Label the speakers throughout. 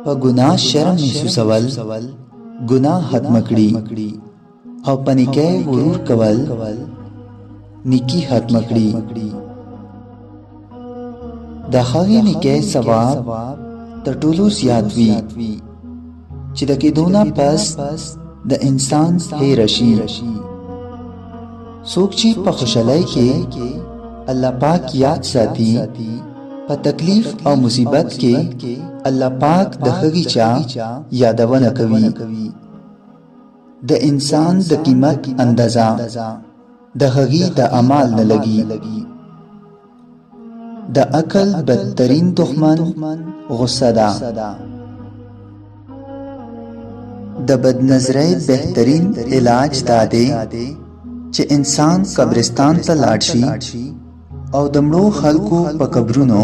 Speaker 1: په ګناه شرم محسوسول ګناه ختم کړي او په نیکۍ غرور کول نیکی ختم کړي. د هغې نیکۍ ثواب تر ټولو زیات وي چې د کېدو نه پس د انسان هېره شي. څوک چې په خوشحالۍ کې الله پاک یاد ساتي، په تکلیف او مصیبت کې الله پاک د هغې چا یادونه کوي. د انسان د قیمت اندازه د هغې د اعمال نه لګي. د عقل بدترین دښمن غصه ده. د بدنظرۍ بهترین علاج دا دی چې انسان قبرستان ته لاړ شي او د مړو خلکو په قبرونو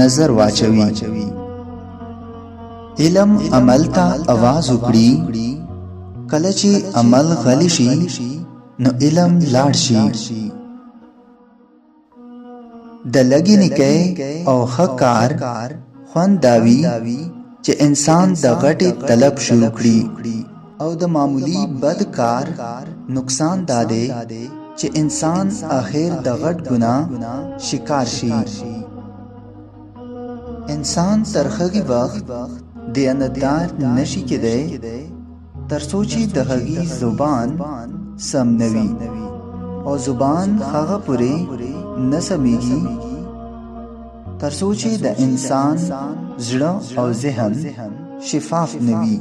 Speaker 1: نظر واچوي. علم عمل ته آواز وکړي. کله چې عمل غلی شي نو علم لاړ شي. د لږې نیکۍ او ښه کار خوند دا وي چې انسان د غټې طلب شروع کړي، او د معمولی بد کار نقصان دا دی چې انسان آخر د غټ ګناه شکار شي. انسان تر هغې وخت دیانتدار نشي کېدی تر څو چې د هغې زبان سم نه وي، او زبان هغه پورې نه سمیږي تر څو چې د انسان زړه او ذهن شفاف نه وي.